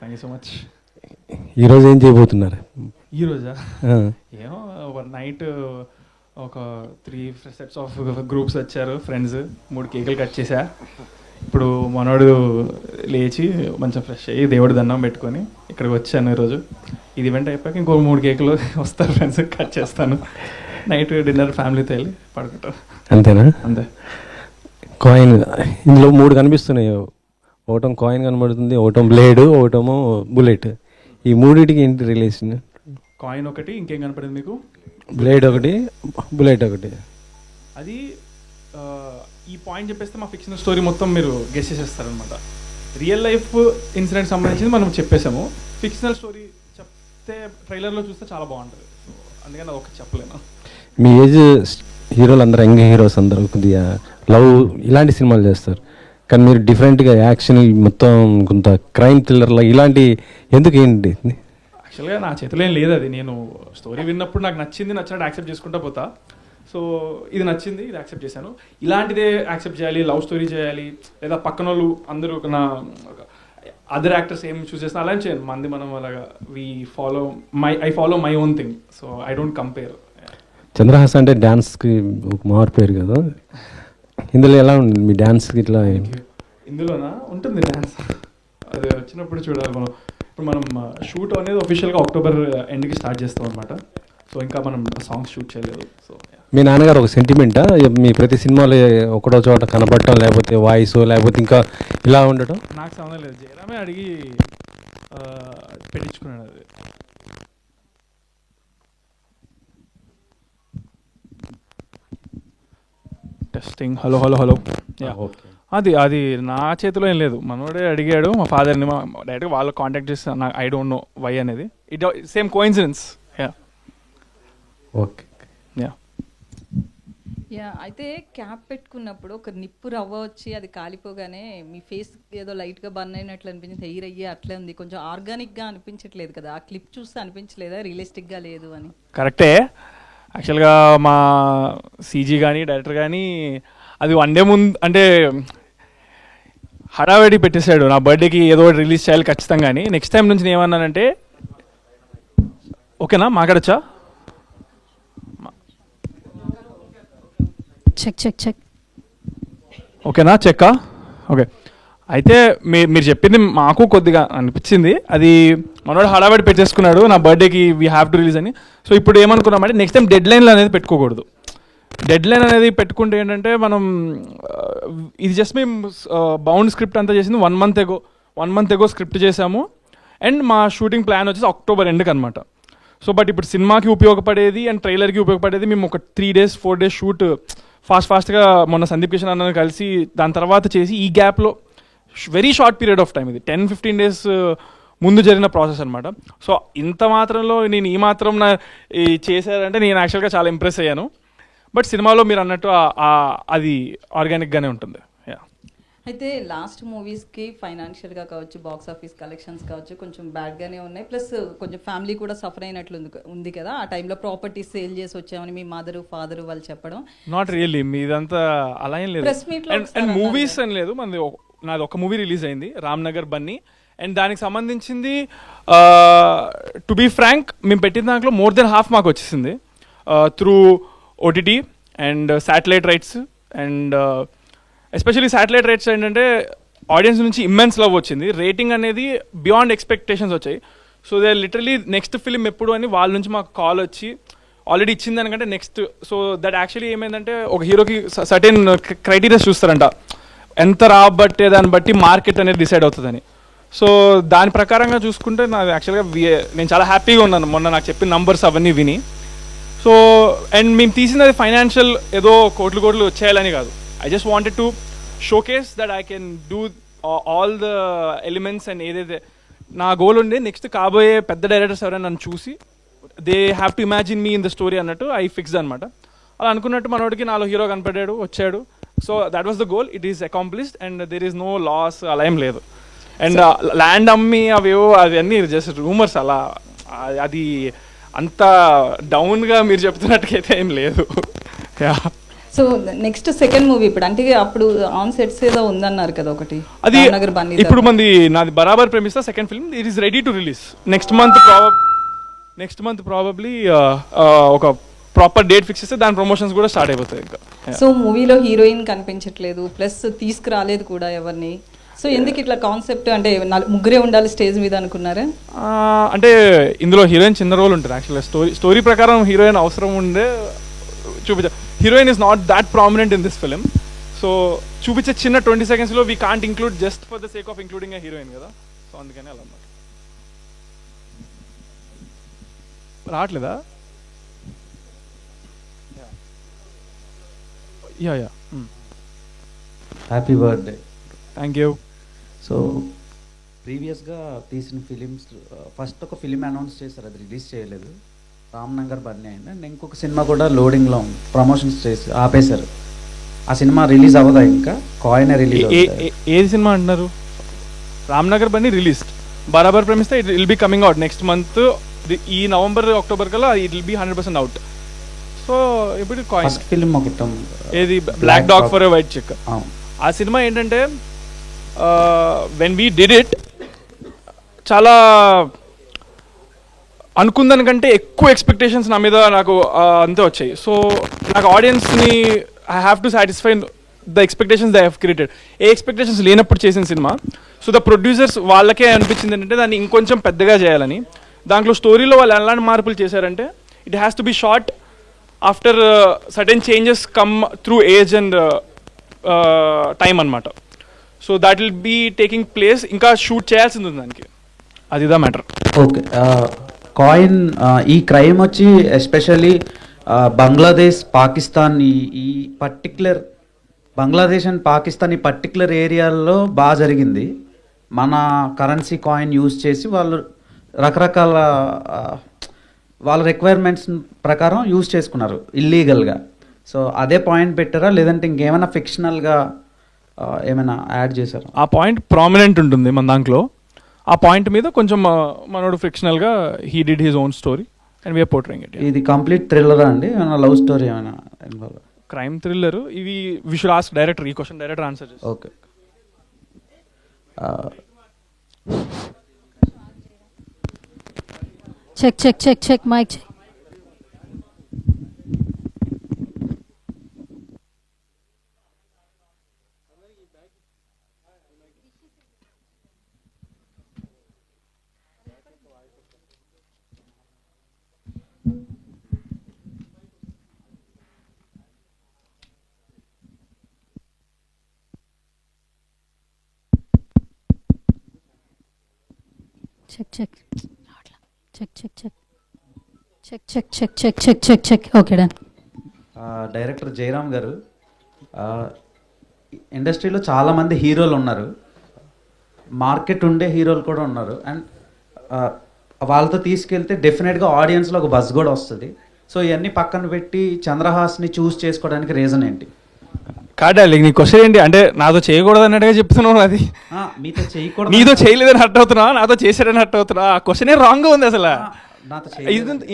Thank you so much. ఈరోజు ఏం చేయబోతున్నారు? ఈరోజా ఏమో నైట్ ఒక 3 సెట్స్ ఆఫ్ గ్రూప్స్ వచ్చారు ఫ్రెండ్స్, 3 కేకులు కట్ చేశా. ఇప్పుడు మనోడు లేచి మంచిగా ఫ్రెష్ అయ్యి దేవుడి దండం పెట్టుకొని ఇక్కడికి వచ్చాను. ఈరోజు ఇది ఈవెంట్ అయిపోయాక ఇంకో 3 కేకులు వస్తారు ఫ్రెండ్స్, కట్ చేస్తాను. నైట్ డిన్నర్ ఫ్యామిలీతో వెళ్ళి పడుకుంటారు. అంతేనా? అంతే. కాయిన్ ఇందులో 3 కనిపిస్తున్నాయి. ఒకటం కాయిన్ కనబడుతుంది, ఒకటం బ్లేడ్, ఒకటము బుల్లెట్. ఈ మూడింటికి ఏంటి రిలేషన్? కాయిన్ ఒకటి, ఇంకేం కనపడింది మీకు? బ్లేడ్ ఒకటి, బుల్లెట్ ఒకటి. అది ఈ పాయింట్ చెప్పేస్తే మా ఫిక్షనల్ స్టోరీ మొత్తం మీరు గెస్ చేసేస్తారనమాట. రియల్ లైఫ్ ఇన్సిడెంట్ సంబంధించింది మనం చెప్పేసాము. ఫిక్షనల్ స్టోరీ చెప్తే ట్రైలర్లో చూస్తే చాలా బాగుంటుంది. సో అందుకని అది ఒకటి చెప్పలేను. మీ ఏజ్ హీరోలు అందరూ, యంగ్ హీరోస్ అందరూ కొద్దిగా లవ్ ఇలాంటి సినిమాలు చేస్తారు, కానీ మీరు డిఫరెంట్గా యాక్షన్ మొత్తం కొంత క్రైమ్ థ్రిల్లర్లా ఇలాంటి ఎందుకు ఏంటి? యాక్చువల్గా నా చేతిలో ఏం లేదు. అది నేను స్టోరీ విన్నప్పుడు నాకు నచ్చింది, నచ్చినట్టు యాక్సెప్ట్ చేసుకుంటా పోతా. సో ఇది నచ్చింది, ఇది యాక్సెప్ట్ చేశాను. ఇలాంటిదే యాక్సెప్ట్ చేయాలి, లవ్ స్టోరీ చేయాలి, లేదా పక్కన వాళ్ళు అందరూ నా అదర్ యాక్టర్స్ ఏం చూస్ చేస్తున్నా అలా ఏం చేయను. మంది మనం అలాగా I follow my own thing. So I don't compare. Chandrahas అంటే డ్యాన్స్కి ఒక మారు పేరు కదా, ఇందులో ఎలా ఉంది మీ డ్యాన్స్కి? ఇట్లా ఇందులోనా ఉంటుంది డ్యాన్స్, అది వచ్చినప్పుడు చూడాలి మనం. ఇప్పుడు మనం షూట్ అనేది అఫీషియల్గా అక్టోబర్ ఎండ్కి స్టార్ట్ చేస్తాం అనమాట. సో ఇంకా మనం సాంగ్స్ షూట్ చేయలేదు. సో మీ నాన్నగారు ఒక సెంటిమెంటా మీ ప్రతి సినిమాలో ఒకటో చోట కనపడటం, లేకపోతే వాయిస్, లేకపోతే ఇంకా ఇలా ఉండటం? నాకు సంబంధం లేదు, జయరామే అడిగి పెట్టించుకున్నాడు అది. టెస్టింగ్. Hello hello hello. అది అది నా చేతిలో ఏం లేదు. మనోడే అడిగాడు మా ఫాదర్ని, డైరెక్ట్గా వాళ్ళు కాంటాక్ట్ చేస్తే నాకు ఐ డోంట్ నో వై అనేది. It same coincidence. ఓకే. అయితే క్యాప్ పెట్టుకున్నప్పుడు ఒక నిప్పు రవ్వ వచ్చి అది కాలిపోగానే మీ ఫేస్ ఏదో లైట్గా బర్న్ అయినట్లు అనిపించింది, హెయిర్ అయ్యి అట్లే ఉంది, కొంచెం ఆర్గానిక్గా అనిపించట్లేదు కదా? ఆ క్లిప్ చూస్తే అనిపించలేదా రియలిస్టిక్గా లేదు అని? కరెక్టే. యాక్చువల్గా మా సీజీ కానీ డైరెక్టర్ కానీ అది 1 డే ముందు అంటే హడావిడి పెట్టేశాడు. నా బర్త్డేకి ఏదో రిలీజ్ చేయాలి ఖచ్చితంగా అని. నెక్స్ట్ టైం నుంచి నేను ఏమన్నానంటే, ఓకేనా మాట్లాడచ్చా? చెక్ చెక్ చెక్ ఓకేనా? చెక్కా? ఓకే. అయితే మీరు చెప్పింది మాకు కొద్దిగా అనిపించింది. అది మనోడు హడావిడి పెట్టేసుకున్నాడు నా బర్త్డేకి వీ హ్యావ్ టు రిలీజ్ అని. సో ఇప్పుడు ఏమనుకున్నామంటే నెక్స్ట్ టైం డెడ్ లైన్లు అనేది పెట్టుకోకూడదు. డెడ్ లైన్ అనేది పెట్టుకుంటే ఏంటంటే మనం ఇది జస్ట్ మేము బౌండ్ స్క్రిప్ట్ అంతా చేసింది 1 మంత్ ఎగో స్క్రిప్ట్ చేసాము. అండ్ మా షూటింగ్ ప్లాన్ వచ్చేసి అక్టోబర్ ఎండ్కి అనమాట. సో బట్ ఇప్పుడు సినిమాకి ఉపయోగపడేది అండ్ ట్రైలర్కి ఉపయోగపడేది మేము ఒక 3 days 4 days షూట్ ఫాస్ట్గా మొన్న సందీప్ కిషన్ అన్న కలిసి దాని తర్వాత చేసి ఈ గ్యాప్లో very short period of time, ఇది 10-15 days ముందు జరిగిన ప్రాసెస్ అనమాట. సో ఇంత మాత్రంలో నేను ఈ మాత్రం చేశారంటే నేను యాక్చువల్గా చాలా ఇంప్రెస్ అయ్యాను. బట్ సినిమాలో మీరు అన్నట్టు అది ఆర్గానిక్గానే ఉంటుంది. అయితే లాస్ట్ మూవీస్కి ఫైనాన్షియల్గా కావచ్చు, బాక్స్ ఆఫీస్ కలెక్షన్స్ కావచ్చు, కొంచెం బ్యాడ్గానే ఉన్నాయి. ప్లస్ కొంచెం ఫ్యామిలీ కూడా సఫర్ అయినట్లు ఉంది కదా. ఆ టైంలో ప్రాపర్టీస్ సేల్ చేసి వచ్చామని మీ మదరు ఫాదరు వాళ్ళు చెప్పడం. నాట్ రియల్లీ, మీదంతా అలా ఏం లేదు. ప్రెస్ మీట్లో అండ్ మూవీస్ అని లేదు, నాది ఒక మూవీ రిలీజ్ అయింది, రామ్నగర్ బన్నీ. అండ్ దానికి సంబంధించింది టు బీ ఫ్రాంక్ మేము పెట్టిన దాంట్లో మోర్ దెన్ హాఫ్ మాకు వచ్చేసింది through OTT and satellite rights. And especially satellite rights ఏంటంటే ఆడియన్స్ నుంచి ఇమ్మెన్స్ లవ్ వచ్చింది. రేటింగ్ అనేది బియాండ్ ఎక్స్పెక్టేషన్స్ వచ్చాయి. So they literally next film ఎప్పుడు అని వాళ్ళ నుంచి మాకు కాల్ వచ్చి ఆల్రెడీ ఇచ్చింది దానికంటే నెక్స్ట్. సో దట్ యాక్చువల్లీ ఏమైందంటే ఒక హీరోకి సర్టెన్ క్రైటీరియాస్ చూస్తారంట, ఎంత రాబట్టే దాన్ని బట్టి మార్కెట్ అనేది డిసైడ్ అవుతుందని. సో దాని ప్రకారంగా చూసుకుంటే నాకు యాక్చువల్గా నేను చాలా హ్యాపీగా ఉన్నాను మొన్న నాకు చెప్పిన నంబర్స్ అవన్నీ విని. సో అండ్ మేము తీసినది ఫైనాన్షియల్ ఏదో కోట్లు వచ్చేయాలని కాదు. I just wanted to showcase that I can do all the elements and ఏదైతే నా గోల్ ఉండే నెక్స్ట్ కాబోయే పెద్ద డైరెక్టర్స్ ఎవరైనా నన్ను చూసి they have to imagine me in the story అన్నట్టు ఐ ఫిక్స్డ్ అనమాట. అలా అనుకున్నట్టు మనోడికి నాలో హీరో కనపడ్డాడు, వచ్చాడు. So that was the goal. It is accomplished and there is no loss, అలా ఏం లేదు. అండ్ ల్యాండ్ అమ్మి అవేవో అవన్నీ జస్ట్ రూమర్స్, అలా అది అంత డౌన్గా మీరు చెప్తున్నట్టుకైతే ఏం లేదు. సో నెక్స్ట్ సెకండ్ మూవీ ఇప్పుడు అంటే అప్పుడు ఆన్ సెట్స్ ఏదో ఉందన్నారు కదా ఒకటి అది నగర్ బన్నీ ఇప్పుడు నాది బరాబర్ ప్రేమిస్తా second film it is ready to release next month probably ఒక ప్రాపర్ డేట్ ఫిక్స్ చేస్తే దాని ప్రమోషన్స్ కూడా స్టార్ట్ అయిపోతాయి ఇంకా. సో మూవీలో హీరోయిన్ కనిపించట్లేదు ప్లస్ తీసుకురాలేదు కూడా ఎవరిని. సో ఎందుకు ఇట్లా కాన్సెప్ట్ అంటే ముగ్గురే ఉండాలి స్టేజ్ మీద అనుకున్నారా? అంటే ఇందులో హీరోయిన్ చిన్న రోల్ ఉంటుంది యాక్చువల్గా. స్టోరీ ప్రకారం హీరోయిన్ అవసరం ఉండే heroine is not that prominent in this film. So చూపించే చిన్న 20 secondsలో we can't include just for the sake of including a heroine కదా. సో అందుకని అలా అన్నమాట. రావట్లేదా? Ya happy birthday. Thank you. So ప్రీవియస్గా తీసిన ఫిలిమ్స్ ఫస్ట్ ఒక ఫిలిం అనౌన్స్ చేశారు, అది రిలీజ్ చేయలేదు, రామ్ నగర్ బన్నీ అయింది. అండ్ ఇంకొక సినిమా కూడా లోడింగ్లో ప్రమోషన్స్ చేసి ఆపేశారు. ఆ సినిమా రిలీజ్ అవ్వదా ఇంకా? కాయిన్ రిలీజ్ ఏది సినిమా అంటున్నారు? రామ్ నగర్ బన్నీ రిలీజ్డ్, బరాబర్ ప్రేమిస్తే it will be coming out next month. ఈ నవంబర్ అక్టోబర్ కల్లా it will be 100% out. So ఇప్పుడు ఫస్ట్ ఫిలిం ఒకటి ఏది black dog for a white check. ఆ సినిమా ఏంటంటే వెన్ వీ డిడ్ ఇట్ చాలా అనుకుందానికంటే ఎక్కువ ఎక్స్పెక్టేషన్స్ నా మీద నాకు అంతే వచ్చాయి. సో నాకు ఆడియన్స్ని I have to satisfy the expectations they have created. A expectations లేనప్పుడు చేసిన సినిమా. సో ద ప్రొడ్యూసర్స్ వాళ్ళకే అనిపించింది ఏంటంటే దాన్ని ఇంకొంచెం పెద్దగా చేయాలని. దాంట్లో స్టోరీలో వాళ్ళు ఎలాంటి మార్పులు చేశారంటే it has to be short after certain changes come through age and time అనమాట. So that will be taking place. ఇంకా షూట్ చేయాల్సింది ఉంది దానికి, అదిదా మ్యాటర్. ఓకే. కాయిన్ ఈ క్రైమ్ వచ్చి ఎస్పెషల్లీ బంగ్లాదేశ్, పాకిస్తాన్ ఈ పర్టిక్యులర్ బంగ్లాదేశ్ అండ్ పాకిస్తాన్ ఈ పర్టిక్యులర్ ఏరియాల్లో బాగా జరిగింది. మన కరెన్సీ కాయిన్ యూజ్ చేసి వాళ్ళు రకరకాల వాళ్ళ రిక్వైర్మెంట్స్ ప్రకారం యూజ్ చేసుకున్నారు ఇల్లీగల్గా. సో అదే పాయింట్ పెట్టారా లేదంటే ఇంకేమైనా ఫిక్షనల్గా ఏమైనా యాడ్ చేశారా? ఆ పాయింట్ ప్రామినెంట్ ఉంటుంది మన దాంట్లో. ఆ పాయింట్ మీద కొంచెం మనోడు ఫిక్షనల్గా he did his own story and we are portraying it. ఇది కంప్లీట్ థ్రిల్లరా అండి? ఏమైనా లవ్ స్టోరీ ఏమైనా ఇన్వాల్వ్? Crime thriller. ఇవి వి షుడ్ ఆస్క్ డైరెక్టర్. ఈ క్వశ్చన్ డైరెక్టర్ ఆన్సర్ చేస్తారు. Okay. Check mic check. Check. Okay done. Director Jayaram garu, ఇండస్ట్రీలో చాలామంది హీరోలు ఉన్నారు, మార్కెట్ ఉండే హీరోలు కూడా ఉన్నారు. అండ్ వాళ్ళతో తీసుకెళ్తే డెఫినెట్గా ఆడియన్స్లో ఒక బజ్ కూడా వస్తుంది. సో ఇవన్నీ పక్కన పెట్టి చంద్రహాస్ని చూస్ చేసుకోవడానికి రీజన్ ఏంటి? కాడాలి నీ క్వశ్చన్ ఏంటి అంటే నాతో చేయకూడదు అన్నట్టుగా చెప్తున్నావు. అది మీతో చేయకూడదు, నీతో చేయలేదని హర్ట్ అవుతున్నా, నాతో చేశాడని హర్ట్ అవుతున్నా. ఆ క్వశ్చనే రాంగ్గా ఉంది అసలు.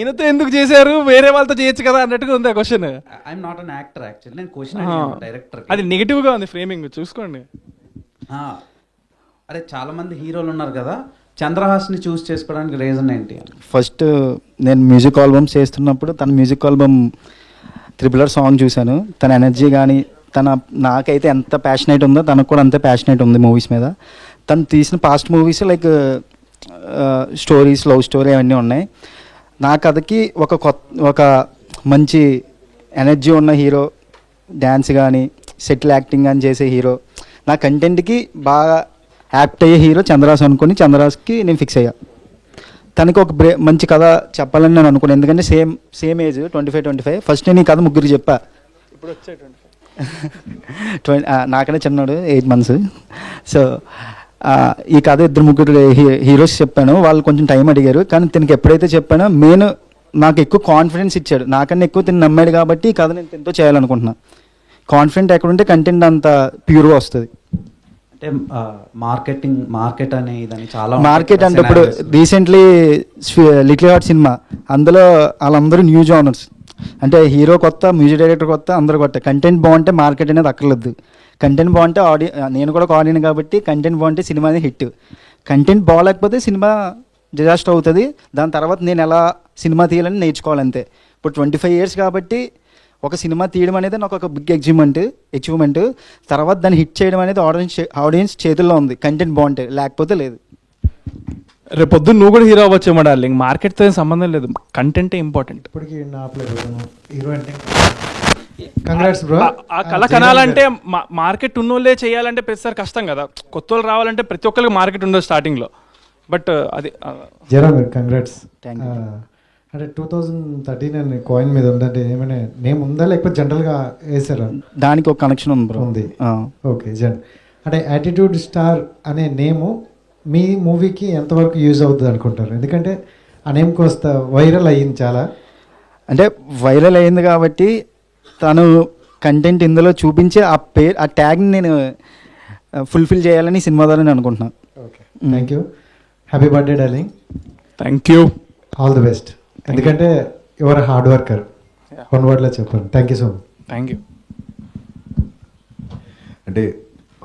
ఈయనతో ఎందుకు చేశారు, వేరే వాళ్ళతో చేయొచ్చు కదా అన్నట్టుగా ఉంది ఆ question. I'm not an actor actually, నేను క్వశ్చన్ డైరెక్టర్. అది నెగిటివ్గా ఉంది ఫ్రేమింగ్, చూసుకోండి. అరే చాలా మంది హీరోలు ఉన్నారు కదా, చంద్రహాస్ని చూస్ చేసుకోవడానికి రీజన్ ఏంటి? ఫస్ట్ నేను మ్యూజిక్ ఆల్బమ్స్ చేస్తున్నప్పుడు తన మ్యూజిక్ ఆల్బమ్ త్రిబులర్ సాంగ్ చూశాను. తన ఎనర్జీ కానీ నాకైతే ఎంత ప్యాషనేట్ ఉందో తనకు కూడా అంతే ప్యాషనేట్ ఉంది మూవీస్ మీద. తను తీసిన past movies like stories, love story అవన్నీ ఉన్నాయి. నా కథకి ఒక మంచి ఎనర్జీ ఉన్న హీరో, డ్యాన్స్ కానీ సెటిల్ యాక్టింగ్ కానీ చేసే హీరో, నా కంటెంట్కి బాగా యాప్ట్ అయ్యే హీరో చంద్రహాస్ అనుకుని చంద్రహాస్కి నేను ఫిక్స్ అయ్యా. తనకి ఒక మంచి కథ చెప్పాలని నేను అనుకున్నాను. ఎందుకంటే సేమ్ ఏజ్ 25. ఫస్ట్ నేను ఈ కథ ముగ్గురికి చెప్పా. ఇప్పుడు వచ్చే నాకనే చిన్నాడు 8 months. సో ఈ కథ 2-3 హీరోస్ చెప్పాను. వాళ్ళు కొంచెం టైం అడిగారు. కానీ తినకి ఎప్పుడైతే చెప్పానో నాకు ఎక్కువ కాన్ఫిడెన్స్ ఇచ్చాడు. నాకన్నా ఎక్కువ తిని నమ్మాడు కాబట్టి ఈ కథ నేను తినతో చేయాలనుకుంటున్నాను. కాన్ఫిడెంట్ ఎక్కడుంటే కంటెంట్ అంత ప్యూర్గా వస్తుంది. అంటే మార్కెట్ అనే ఇదని చాలా మార్కెట్ అంటే ఇప్పుడు రీసెంట్లీ లిటిల్ హార్ట్ సినిమా, అందులో వాళ్ళందరూ న్యూ జానర్స్, అంటే హీరో కొత్త, మ్యూజిక్ డైరెక్టర్ కొత్త, అందరూ కొత్త. కంటెంట్ బాగుంటే మార్కెట్ అనేది అక్కర్లేదు. కంటెంట్ బాగుంటే నేను కూడా ఒక ఆడియన్ కాబట్టి కంటెంట్ బాగుంటే సినిమా అనేది హిట్. కంటెంట్ బాగాలేకపోతే సినిమా డిజాస్టర్ అవుతుంది. దాని తర్వాత నేను ఎలా సినిమా తీయాలని నేర్చుకోవాలంతే. ఇప్పుడు 25 years కాబట్టి ఒక సినిమా తీయడం అనేది నాకు ఒక బిగ్ అచీవ్మెంట్. తర్వాత దాన్ని హిట్ చేయడం అనేది ఆడియన్స్ చేతుల్లో ఉంది. కంటెంట్ బాగుంటే, లేకపోతే లేదు. రేపు పొద్దున్న నువ్వు కూడా హీరో అవ్వచ్చేమో డార్లింగ్, మార్కెట్తో ఏం సంబంధం లేదు, కంటెంటే ఇంపార్టెంట్. ఇప్పటికి నా హీరో అంటే కంగ్రాట్స్ బ్రో. ఆ కళ కనాలంటే మార్కెట్ ఉన్నోళ్ళే చేయాలంటే ప్రతిసారి కష్టం కదా. కొత్త వాళ్ళు రావాలంటే ప్రతి ఒక్కరికి మార్కెట్ ఉండదు స్టార్టింగ్లో. బట్ అది జరా మీరు కంగ్రాట్స్. Thank you. అంటే 2013 అని కాయిన్ మీద ఉందంటే ఏమైనా నేమ్ ఉందా లేకపోతే జనరల్గా వేసారా? దానికి ఒక కనెక్షన్ ఉంది బ్రో. ఉంది. ఓకే అంటే యాటిట్యూడ్ స్టార్ అనే నేము మీ మూవీకి ఎంతవరకు యూజ్ అవుతుంది అనుకుంటారు? ఎందుకంటే ఆ నేమ్కి వస్తా వైరల్ అయ్యింది చాలా. అంటే వైరల్ అయింది కాబట్టి తను కంటెంట్ ఇందులో చూపించి ఆ ట్యాగ్ని నేను ఫుల్ఫిల్ చేయాలని సినిమా ద్వారా నేను అనుకుంటున్నాను. Okay, thank you. Happy birthday darling. Thank you, all the best. ఎందుకంటే యువర్ హార్డ్ వర్కర్, వన్ వర్డ్లో చెప్పండి. Thank you so much. Thank you. అంటే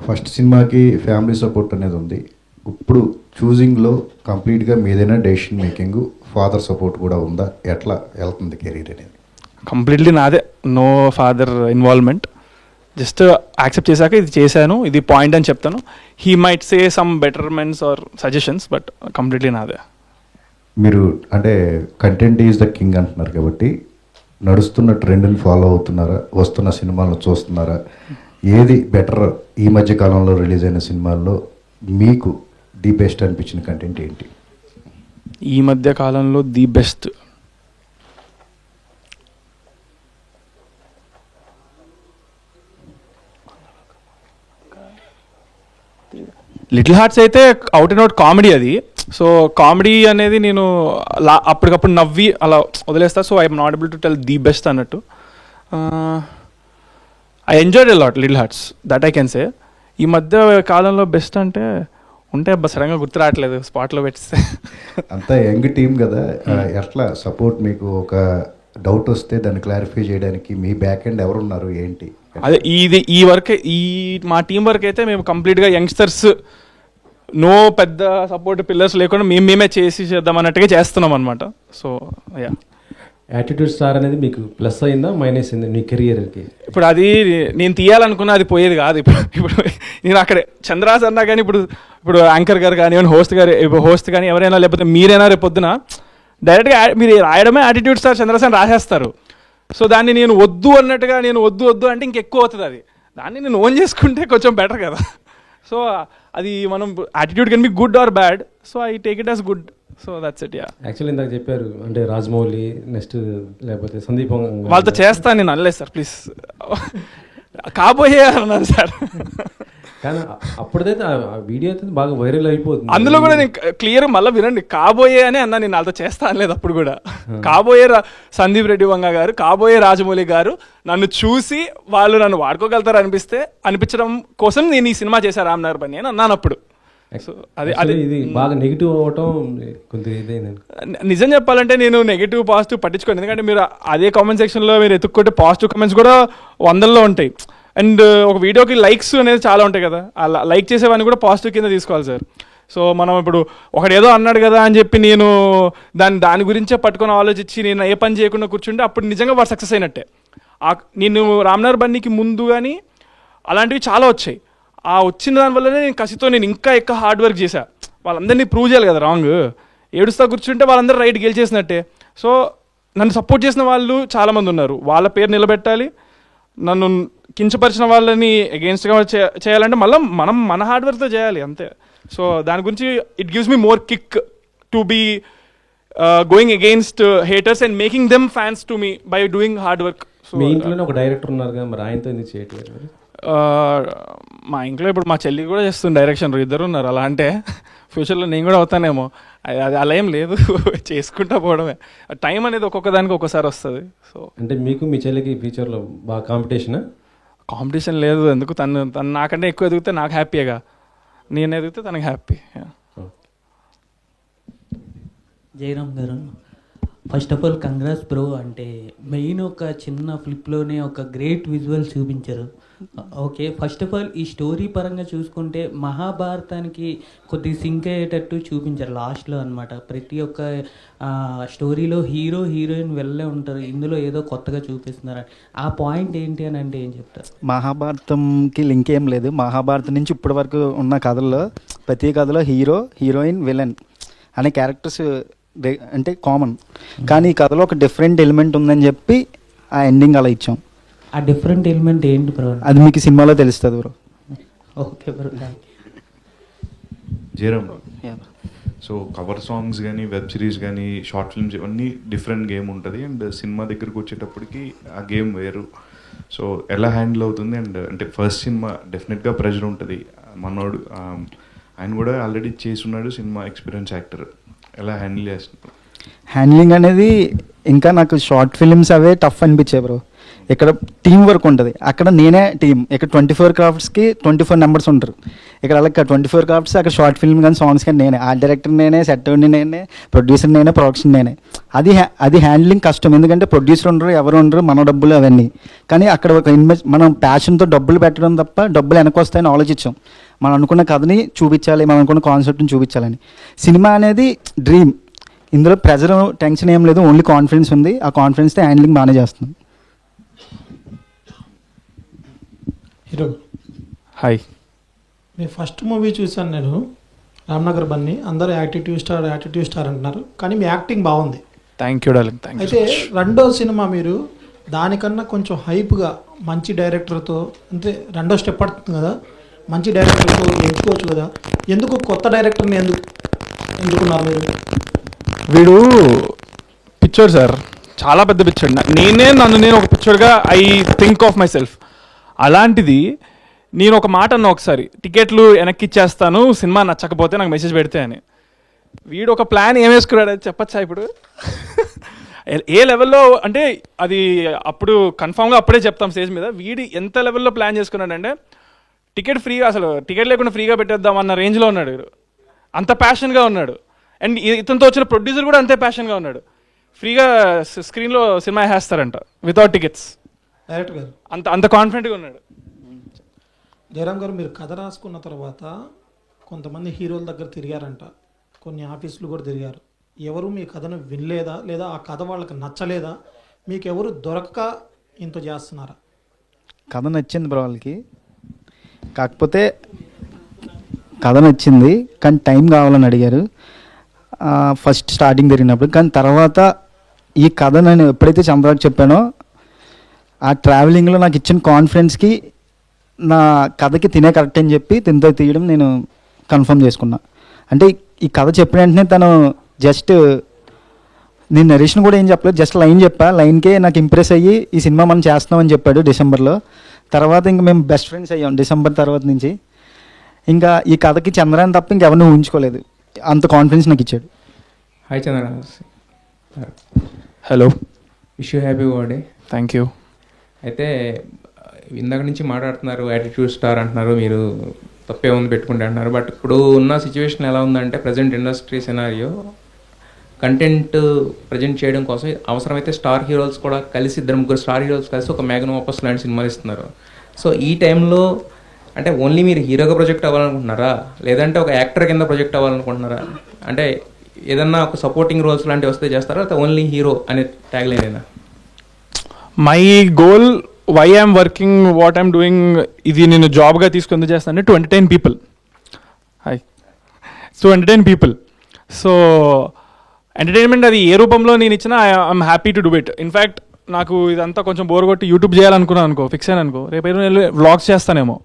ఫస్ట్ సినిమాకి ఫ్యామిలీ సపోర్ట్ అనేది ఉంది. ఇప్పుడు చూజింగ్లో కంప్లీట్గా మీదైనా డెసిషన్ మేకింగ్, ఫాదర్ సపోర్ట్ కూడా ఉందా? ఎట్లా వెళ్తుంది కెరీర్ అనేది? కంప్లీట్లీ నాదే, no father involvement. Just accept చేశాక ఇది చేశాను, ఇది పాయింట్ అని చెప్తాను. He might say some betterments or suggestions, but completely నాదే. మీరు అంటే కంటెంట్ ఈజ్ ద కింగ్ అంటున్నారు కాబట్టి నడుస్తున్న ట్రెండ్ని ఫాలో అవుతున్నారా? వస్తున్న సినిమాలను చూస్తున్నారా? ఏది బెటర్ ఈ మధ్య కాలంలో రిలీజ్ అయిన సినిమాల్లో మీకు ది బెస్ట్ అనిపించిన కంటెంట్ ఏంటి? ఈ మధ్య కాలంలో ది బెస్ట్ లిటిల్ హార్ట్స్ అయితే అవుట్ అండ్ అవుట్ కామెడీ అది. సో కామెడీ అనేది నేను అప్పటికప్పుడు నవ్వి అలా వదిలేస్తా. So I'm not able to tell the best అన్నట్టు. I enjoyed a lot little hearts, that I can say. ఈ మధ్య కాలంలో బెస్ట్ అంటే ఉంటే సడన్గా గుర్తు రావట్లేదు, స్పాట్లో పెట్టిస్తే. అంతా యంగ్ టీం కదా, ఎట్లా సపోర్ట్ మీకు? ఒక డౌట్ వస్తే దాన్ని క్లారిఫై చేయడానికి మీ బ్యాక్ ఎండ్ ఎవరున్నారు ఏంటి? అదే ఈ వర్క్, మా టీం వర్క్ అయితే మేము కంప్లీట్గా యంగ్స్టర్స్, నో పెద్ద సపోర్ట్ పిల్లర్స్ లేకుండా మేమే చేద్దాం అన్నట్టుగా చేస్తున్నాం అనమాట. సో యా, యాటిట్యూడ్ స్టార్ అనేది మీకు ప్లస్ అయిందా మైనస్ అయిందా మీ కెరియర్కి? ఇప్పుడు అది నేను తీయాలనుకున్నా అది పోయేది కాదు. ఇప్పుడు నేను అక్కడే చంద్రాస్ అన్నా కానీ ఇప్పుడు యాంకర్ గారు కానివ్వండి, హోస్ట్ కానీ ఎవరైనా, లేకపోతే మీరైనా రేపు పొద్దున డైరెక్ట్గా మీరు రాయడమే యాటిట్యూడ్ స్టార్ చంద్రాస్ అని రాసేస్తారు. సో దాన్ని నేను వద్దు అన్నట్టుగా నేను వద్దు అంటే ఇంకెక్కువ అవుతుంది అది. దాన్ని నేను ఓన్ చేసుకుంటే కొంచెం బెటర్ కదా. సో అది మనం attitude can be good or bad, so I take it as good. So that's it. Yeah, actually ఇందాక చెప్పారు అంటే రాజమౌళి నెక్స్ట్ లేకపోతే సందీప్ వాళ్ళతో చేస్తాను నేను అనలేదు సార్, ప్లీజ్. కాబోయే అన్నాను సార్. కానీ అప్పుడైతే ఆ వీడియో అయితే బాగా వైరల్ అయిపోతుంది. అందులో కూడా నేను క్లియర్ మళ్ళీ వినండి, కాబోయే అని అన్నా, నేను వాళ్ళతో చేస్తా అనలేదు అప్పుడు కూడా. కాబోయే సందీప్ రెడ్డి వంగ గారు, కాబోయే రాజమౌళి గారు నన్ను చూసి వాళ్ళు నన్ను వాడుకోగలుగుతారు అనిపించడం కోసం నేను ఈ సినిమా చేశాను రామ్నగర్ బన్నీ అని అన్నాను అప్పుడు. సో అదే ఇది బాగా నెగిటివ్ అవటం కొంచెం ఇదైందండి. నిజం చెప్పాలంటే నేను నెగిటివ్ పాజిటివ్ పట్టించుకోండి, ఎందుకంటే మీరు అదే కామెంట్ సెక్షన్లో మీరు ఎత్తుక్కుంటే పాజిటివ్ కామెంట్స్ కూడా 100లో ఉంటాయి. అండ్ ఒక వీడియోకి లైక్స్ అనేది చాలా ఉంటాయి కదా, అలా లైక్ చేసేవన్నీ కూడా పాజిటివ్ కింద తీసుకోవాలి సార్. సో మనం ఇప్పుడు ఒకడు ఏదో అన్నాడు కదా అని చెప్పి నేను దాని గురించే పట్టుకొని ఆలోచించి నేను ఏ పని చేయకుండా కూర్చుంటే అప్పుడు నిజంగా వాడు సక్సెస్ అయినట్టే. నేను రామ్నగర్ బన్నీకి ముందు కానీ అలాంటివి చాలా వచ్చాయి. ఆ వచ్చిన దానివల్లనే నేను కసితో నేను ఇంకా ఎక్కువ హార్డ్ వర్క్ చేశా. వాళ్ళందరినీ ప్రూవ్ చేయాలి కదా రాంగ్. ఏడుస్తా కూర్చుంటే వాళ్ళందరూ రైట్ గెలిచేసినట్టే. సో నన్ను సపోర్ట్ చేసిన వాళ్ళు చాలామంది ఉన్నారు, వాళ్ళ పేరు నిలబెట్టాలి. నన్ను కించపరిచిన వాళ్ళని అగెన్స్ట్గా చేయాలంటే మళ్ళీ మనం మన హార్డ్ వర్క్తో చేయాలి అంతే. సో దాని గురించి it gives me more kick to be going against haters and making them fans to me by doing hard work. So మీ ఇంట్లోనే ఒక డైరెక్టర్ ఉన్నారు కదా, మరి ఆయనతో ఎందుకు చేయట్లేదు? మా ఇంట్లో ఇప్పుడు మా చెల్లి కూడా చేస్తుంది డైరెక్షన్, ఇద్దరు ఉన్నారు. అలా అంటే ఫ్యూచర్లో నేను కూడా అవుతానేమో, అది అలా ఏం లేదు, చేసుకుంటా పోవడమే. టైం అనేది ఒక్కొక్క దానికి ఒక్కోసారి వస్తుంది. సో అంటే మీకు మీ చెల్లికి ఫ్యూచర్లో బాగా కాంపిటీషన్ లేదు. ఎందుకు తను నాకంటే ఎక్కువ ఎదిగితే నాకు హ్యాపీగా, నేను ఎదిగితే తనకి హ్యాపీ. జయరామ్ గారు, first of all congrats bro. అంటే మెయిన్ ఒక చిన్న ఫ్లిప్లోనే ఒక గ్రేట్ విజువల్ చూపించారు. ఓకే, ఫస్ట్ ఆఫ్ ఆల్ ఈ స్టోరీ పరంగా చూసుకుంటే మహాభారతానికి కొద్దిగా సింక్ అయ్యేటట్టు చూపించారు లాస్ట్లో అనమాట. ప్రతి ఒక్క స్టోరీలో హీరో హీరోయిన్ వెళ్ళే ఉంటారు, ఇందులో ఏదో కొత్తగా చూపిస్తున్నారు. ఆ పాయింట్ ఏంటి అని అంటే ఏం చెప్తారు? మహాభారతంకి లింక్ ఏం లేదు. మహాభారతం నుంచి ఇప్పటి వరకు ఉన్న కథల్లో ప్రతి కథలో హీరో హీరోయిన్ విలన్ అనే క్యారెక్టర్స్ అంటే కామన్, కానీ ఈ కథలో ఒక డిఫరెంట్ ఎలిమెంట్ ఉందని చెప్పి ఆ ఎండింగ్ అలా ఇచ్చాం. ఆ డిఫరెంట్ ఎలిమెంట్ ఏంటి బ్రో? అది మీకు సినిమాలో తెలుస్తుంది bro. Okay bro. Jayaram, so cover songs కానీ వెబ్ సిరీస్ కానీ షార్ట్ ఫిల్మ్స్ ఇవన్నీ డిఫరెంట్ గేమ్ ఉంటుంది, అండ్ సినిమా దగ్గరకు వచ్చేటప్పటికి ఆ గేమ్ వేరు. సో ఎలా హ్యాండిల్ అవుతుంది? అండ్ అంటే ఫస్ట్ సినిమా డెఫినెట్గా ప్రెషర్ ఉంటుంది. మనోడు ఆయన కూడా ఆల్రెడీ చేసి ఉన్నాడు, సినిమా ఎక్స్పీరియన్స్ యాక్టర్. ఎలా హ్యాండిల్ చేస్తున్నారు? హ్యాండ్లింగ్ అనేది ఇంకా నాకు షార్ట్ ఫిలిమ్స్ అవే టఫ్ అనిపించాయి బ్రో. ఇక్కడ టీం వర్క్ ఉంటుంది, అక్కడ నేనే టీం. ఇక్కడ 24 క్రాఫ్ట్స్కి 24 నెంబర్స్ ఉంటారు. ఇక్కడ అలా 24 క్రాఫ్ట్స్, అక్కడ షార్ట్ ఫిల్మ్ కానీ సాంగ్స్ కానీ నేనే. ఆర్ట్ డైరెక్టర్ నేనే, సెట్టర్ని నేనే, ప్రొడ్యూసర్ నేనే, ప్రొడక్షన్ నేనే. అది హ్యాండ్లింగ్ కష్టం, ఎందుకంటే ప్రొడ్యూసర్ ఉండరు, ఎవరు ఉండరు, మన డబ్బులు అవన్నీ. కానీ అక్కడ ఒక మనం ప్యాషన్తో డబ్బులు పెట్టడం తప్ప డబ్బులు వెనక్కి వస్తాయని ఆలోచించాం. మనం అనుకున్న కథని చూపించాలి, మనం అనుకున్న కాన్సెప్ట్ని చూపించాలని. సినిమా అనేది డ్రీమ్, ఇందులో ప్రెజర్ టెన్షన్ ఏం లేదు, ఓన్లీ కాన్ఫిడెన్స్ ఉంది. ఆ కాన్ఫిడెన్స్తో హ్యాండ్లింగ్ బాగానే చేస్తున్నాం. హీరో హాయ్, మీ ఫస్ట్ మూవీ చూశాను నేను, రామ్నగర్ బన్నీ. అందరూ యాటిట్యూడ్ స్టార్ అంటున్నారు, కానీ మీ యాక్టింగ్ బాగుంది. Thank you darling, thank you. అయితే రెండో సినిమా మీరు దానికన్నా కొంచెం హైప్గా మంచి డైరెక్టర్తో, అంటే రెండో స్టెప్ పడుతుంది కదా, మంచి డైరెక్టర్తో ఎంచుకోవచ్చు కదా, ఎందుకు కొత్త డైరెక్టర్ని ఎందుకున్నారు మీరు? వీడు పిచ్చోడు సార్, చాలా పెద్ద పిచ్చోడు. నేను ఒక పిచ్చోడుగా I think of myself. అలాంటిది నేను ఒక మాట అన్నా ఒకసారి, టికెట్లు వెనక్కి ఇచ్చేస్తాను సినిమా నచ్చకపోతే నాకు మెసేజ్ పెడితే అని. వీడు ఒక ప్లాన్ ఏం వేసుకున్నాడు అది చెప్పచ్చా ఇప్పుడు? ఏ లెవెల్లో అంటే అది అప్పుడు కన్ఫామ్గా అప్పుడే చెప్తాం స్టేజ్ మీద. వీడు ఎంత లెవెల్లో ప్లాన్ చేసుకున్నాడంటే టికెట్ ఫ్రీగా, అసలు టికెట్ లేకుండా ఫ్రీగా పెట్టేద్దాం అన్న రేంజ్లో ఉన్నాడు వీడు. అంత ప్యాషన్గా ఉన్నాడు. అండ్ ఇతనితో వచ్చిన ప్రొడ్యూసర్ కూడా అంతే ప్యాషన్గా ఉన్నాడు. ఫ్రీగా స్క్రీన్లో సినిమా వేస్తారంట వితౌట్ టికెట్స్. డైరెక్టర్ గారు అంత కాన్ఫిడెంట్గా ఉన్నాడు. జయరామ్ గారు, మీరు కథ రాసుకున్న తర్వాత కొంతమంది హీరోల దగ్గర తిరిగారంట, కొన్ని ఆఫీసులు కూడా తిరిగారు. ఎవరు మీ కథను వినలేదా, లేదా ఆ కథ వాళ్ళకి నచ్చలేదా? మీకు ఎవరు దొరకక ఇంత చేస్తున్నారా? కథ నచ్చింది బ్రో వాళ్ళకి, కాకపోతే కథ నచ్చింది కానీ టైం కావాలని అడిగారు ఫస్ట్ స్టార్టింగ్ జరిగినప్పుడు. కానీ తర్వాత ఈ కథ నేను ఎప్పుడైతే చంద్రాకి చెప్పానో, ఆ ట్రావెలింగ్లో నాకు ఇచ్చిన కాన్ఫిడెన్స్కి నా కథకి తినే కరెక్ట్ అని చెప్పి తినతో తీయడం నేను కన్ఫర్మ్ చేసుకున్నా. అంటే ఈ కథ చెప్పిన వెంటనే తను జస్ట్, నేను నరేషన్ కూడా ఏం చెప్పలేదు, జస్ట్ లైన్ చెప్పా. లైన్కే నాకు ఇంప్రెస్ అయ్యి ఈ సినిమా మనం చేస్తున్నామని చెప్పాడు డిసెంబర్లో. తర్వాత ఇంకా మేము బెస్ట్ ఫ్రెండ్స్ అయ్యాం డిసెంబర్ తర్వాత నుంచి. ఇంకా ఈ కథకి చంద్రాన్ని తప్ప ఇంకెవరిని ఊహించుకోలేదు, అంత కాన్ఫిడెన్స్ నాకు ఇచ్చాడు. Hi Chandra. Hello, wish you happy birthday. Thank you. అయితే ఇందాక నుంచి మాట్లాడుతున్నారు, యాటిట్యూడ్ స్టార్ అంటున్నారు, మీరు తప్పే ఉంది పెట్టుకుంటే అంటున్నారు. బట్ ఇప్పుడు ఉన్న సిచ్యువేషన్ ఎలా ఉందంటే, present industry scenario content present చేయడం కోసం అవసరమైతే స్టార్ హీరోస్ కూడా కలిసి, 2-3 స్టార్ హీరోస్ కలిసి ఒక మ్యాగ్నమ్ ఆపస్ లాంటి సినిమాలు ఇస్తున్నారు. సో ఈ టైంలో అంటే ఓన్లీ మీరు హీరోగా ప్రొజెక్ట్ అవ్వాలనుకుంటున్నారా, లేదంటే ఒక యాక్టర్ కింద ప్రొజెక్ట్ అవ్వాలనుకుంటున్నారా? అంటే ఏదన్నా ఒక సపోర్టింగ్ రోల్స్ లాంటివి వస్తే చేస్తారా, లేకపోతే ఓన్లీ హీరో అనే ట్యాగ్ లైనేనా? My goal, why I'm working, what I'm doing, ఇది నేను జాబ్గా తీసుకొని చేస్తాను to entertain people. Hi, so entertain people. So entertainment అది ఏ రూపంలో నేను ఇచ్చినా I'm happy to do it. In fact నాకు ఇదంతా కొంచెం బోర్ కొట్టి యూట్యూబ్ చేయాలనుకున్నాను అనుకో, ఫిక్స్ అయ్యాను అనుకో, రేపు నేను వ్లాగ్స్ చేస్తానేమో,